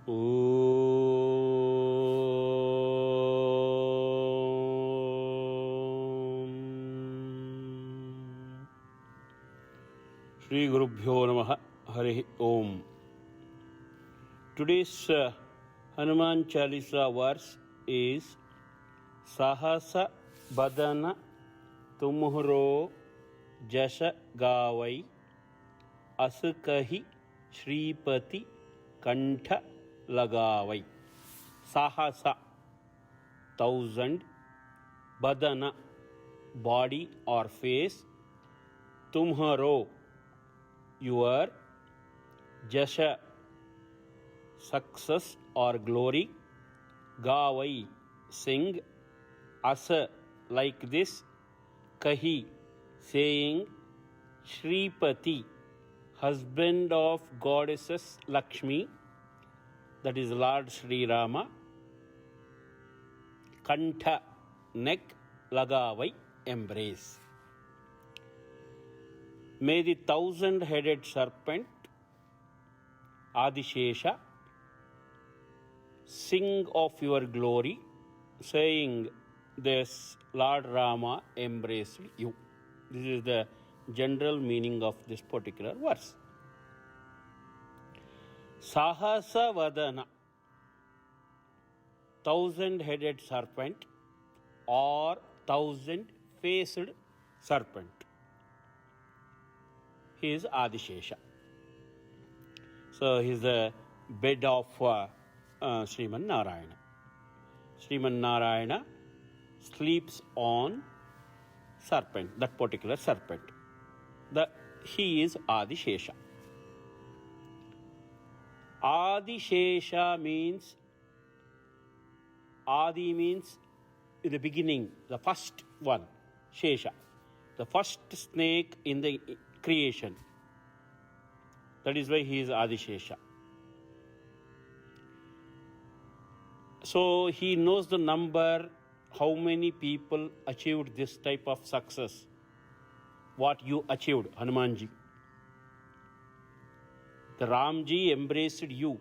Shri Gurubhyo Namaha Hari Om. Today's Hanuman Chalisa verse is Sahasa Badana Tumhro Jasha Gavai Asakahi Shripati Kantha Lagavai. Sahasa 1000, Badana body or face, Tumharo your, Jasha success or glory, Gavai sing, Asa like this, Kahi saying, Shripati husband of goddesses Lakshmi, that is Lord Sri Rama, Kantha neck, Lagavai embrace. May the 1000-headed serpent Adishesha sing of your glory, saying this Lord Rama embraced you. This is the general meaning of this particular verse. Sahasa Vadana, 1000-headed serpent or 1000-faced serpent. He is Adishesha. So he is the bed of Sriman Narayana. Sriman Narayana sleeps on serpent, that particular serpent. He is Adishesha. Adishesha means, Adi means the beginning, the first one, Shesha, the first snake in the creation. That is why he is Adishesha. So he knows the number, how many people achieved this type of success. What you achieved, Hanumanji. The Ramji embraced you.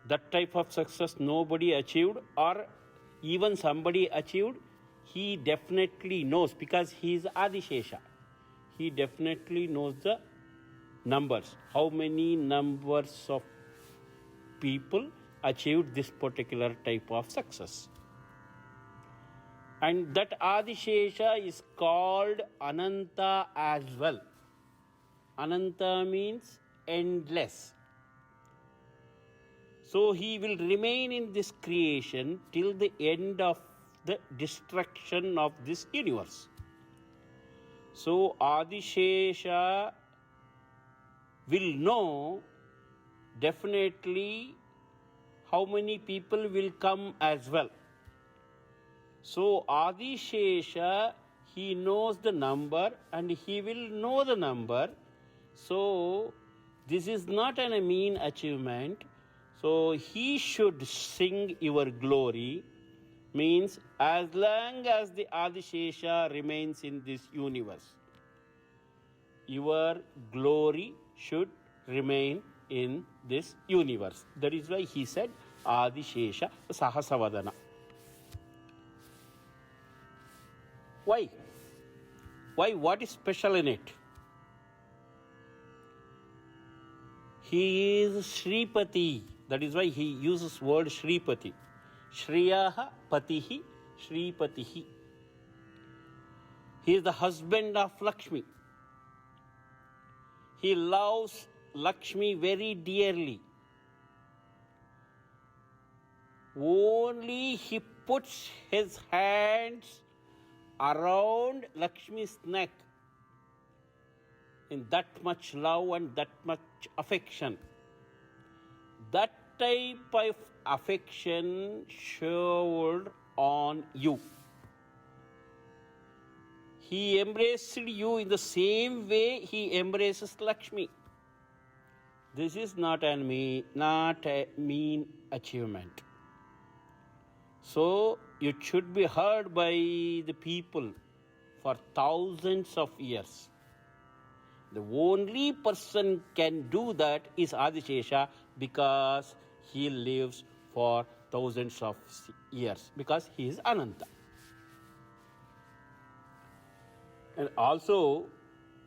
That type of success nobody achieved, or even somebody achieved, he definitely knows, because he is Adishesha. He definitely knows the numbers. How many numbers of people achieved this particular type of success. And that Adishesha is called Ananta as well. Ananta means endless. So he will remain in this creation till the end of the destruction of this universe. So Adishesha will know definitely how many people will come as well. So Adishesha, he knows the number and he will know the number. So this is not a mean achievement. So he should sing your glory, means as long as the Adishesha remains in this universe, your glory should remain in this universe. That is why he said Adishesha Sahasavadana. Why? Why? What is special in it? He is Shripati. That is why he uses word Shripati. Shriyaha Patihi Shripatihi. He is the husband of Lakshmi. He loves Lakshmi very dearly. Only he puts his hands around Lakshmi's neck in that much love and that much affection. That type of affection showered on you. He embraced you in the same way he embraces Lakshmi. This is not a mean achievement. So it should be heard by the people for thousands of years. The only person can do that is Adishesha because he lives for thousands of years, because he is Ananta. And also,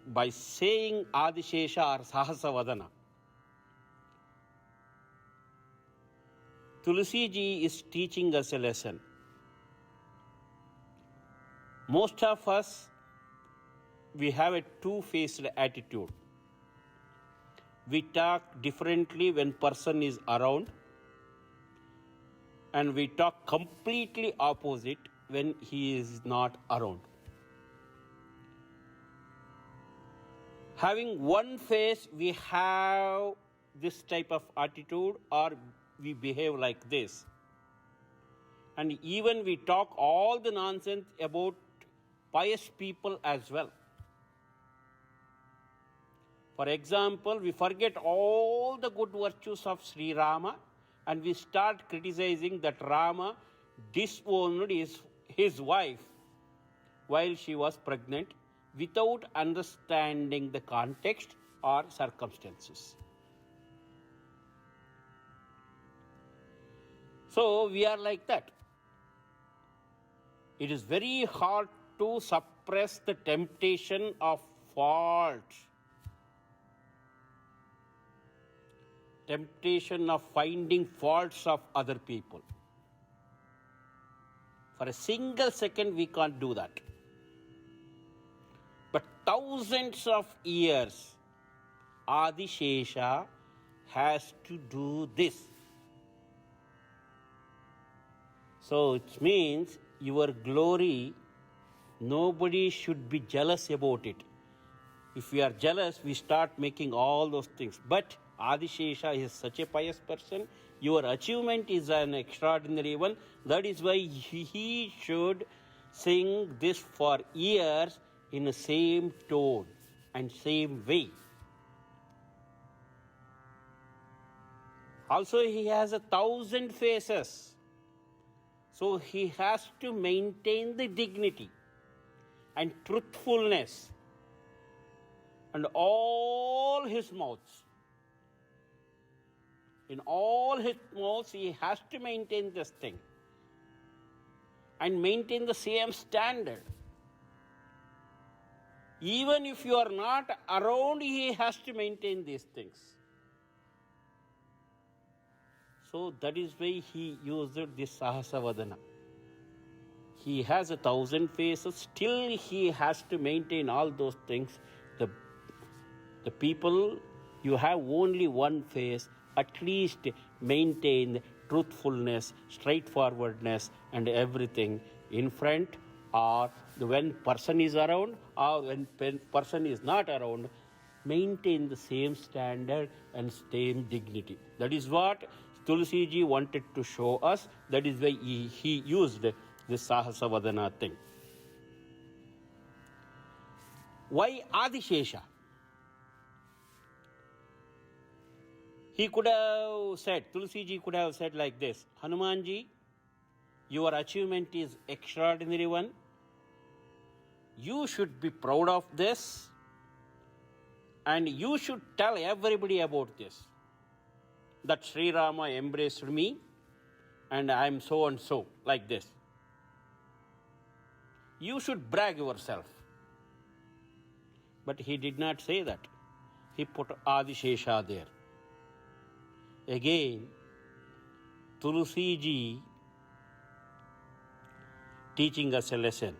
by saying Adishesha or Sahasavadana, Tulsi ji is teaching us a lesson. Most of us, we have a two-faced attitude. We talk differently when person is around, and we talk completely opposite when he is not around. Having one face, we have this type of attitude, or we behave like this. And even we talk all the nonsense about pious people as well. For example, we forget all the good virtues of Sri Rama, and we start criticizing that Rama disowned his wife while she was pregnant without understanding the context or circumstances. So we are like that. It is very hard to suppress the temptation of fault, temptation of finding faults of other people. For a single second, we can't do that. But thousands of years, Adishesha has to do this. So it means your glory, nobody should be jealous about it. If we are jealous, we start making all those things. But Adishesha is such a pious person. Your achievement is an extraordinary one. That is why he should sing this for years in the same tone and same way. Also, he has 1,000 faces. So he has to maintain the dignity and truthfulness and all his mouths. In all his mouths, he has to maintain this thing and maintain the same standard. Even if you are not around, he has to maintain these things. So that is why he used this Sahasavadana. He has 1,000 faces, still he has to maintain all those things. The people, you have only one face, at least maintain truthfulness, straightforwardness and everything in front, or when person is around or when person is not around, maintain the same standard and same dignity. That is what Tulsi ji wanted to show us. That is why he used this Sahasavadana thing. Why Adishesha? He could have said, Tulsi ji could have said like this: Hanuman ji, your achievement is extraordinary one. You should be proud of this, and you should tell everybody about this, that Sri Rama embraced me and I am so and so, like this. You should brag yourself. But he did not say that. He put Adishesha there. Again, Tulsi ji teaching us a lesson.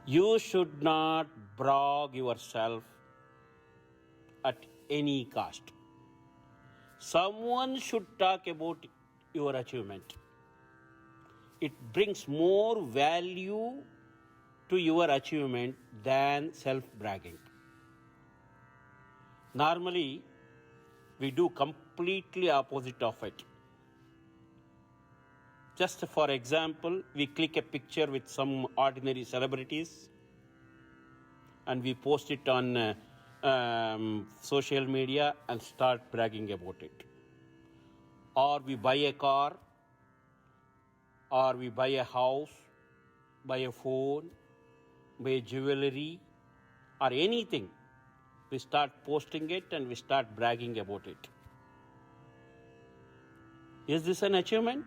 You should not brag yourself at any cost. Someone should talk about your achievement. It brings more value to your achievement than self-bragging. Normally, we do completely opposite of it. Just for example, we click a picture with some ordinary celebrities and we post it on social media and start bragging about it. Or we buy a car, or we buy a house, buy a phone, buy jewelry or anything, we start posting it and we start bragging about it. Is this an achievement?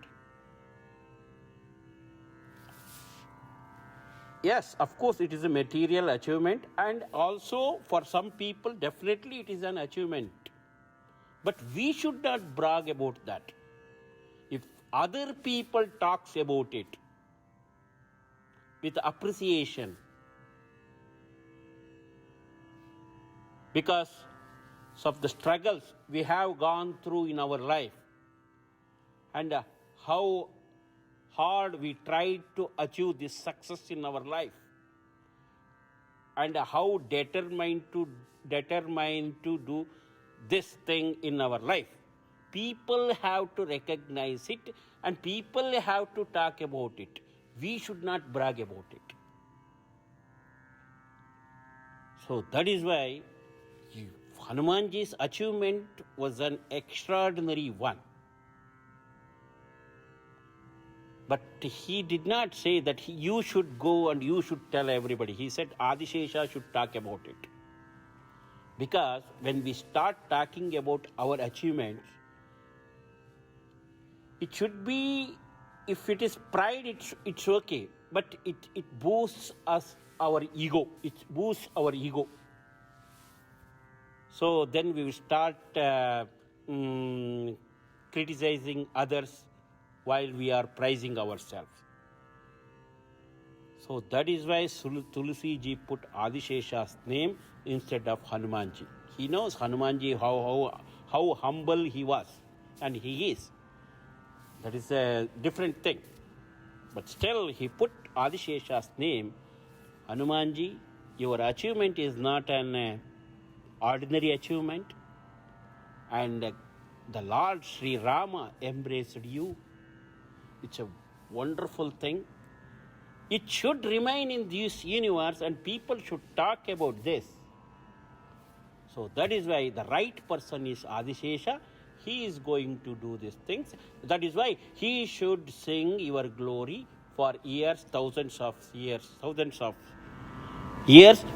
Yes, of course, it is a material achievement, and also for some people, definitely it is an achievement. But we should not brag about that. If other people talks about it with appreciation, because of the struggles we have gone through in our life, and how hard we tried to achieve this success in our life, and how determined to do this thing in our life. People have to recognize it and people have to talk about it. We should not brag about it. So that is why Hanumanji's achievement was an extraordinary one. But he did not say that you should go and you should tell everybody. He said Adishesha should talk about it. Because when we start talking about our achievements, it should be, if it is pride, it's okay. But it boosts our ego. It boosts our ego. So then we will start criticizing others while we are praising ourselves. So that is why Tulsi ji put Adishesha's name instead of Hanumanji. He knows Hanumanji how humble he was, and he is. That is a different thing. But still he put Adishesha's name. Hanumanji, your achievement is not an ordinary achievement, and the Lord Sri Rama embraced you. It's a wonderful thing. It should remain in this universe and people should talk about this. So that is why the right person is Adishesha. He is going to do these things. That is why he should sing your glory for years, thousands of years,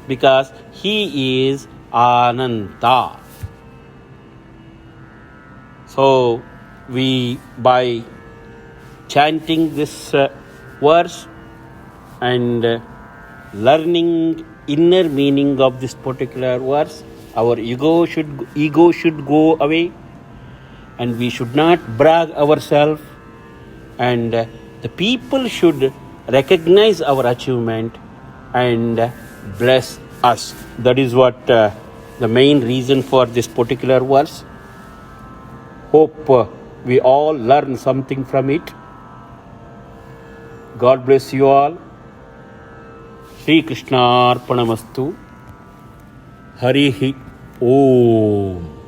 because he is Ananta. So we, by chanting this verse and learning inner meaning of this particular verse, our ego should go away, and we should not brag ourselves, and the people should recognize our achievement and bless us. That is what the main reason for this particular verse. Hope we all learn something from it. God bless you all. Sri Krishna Arpanamastu. Harihi Om.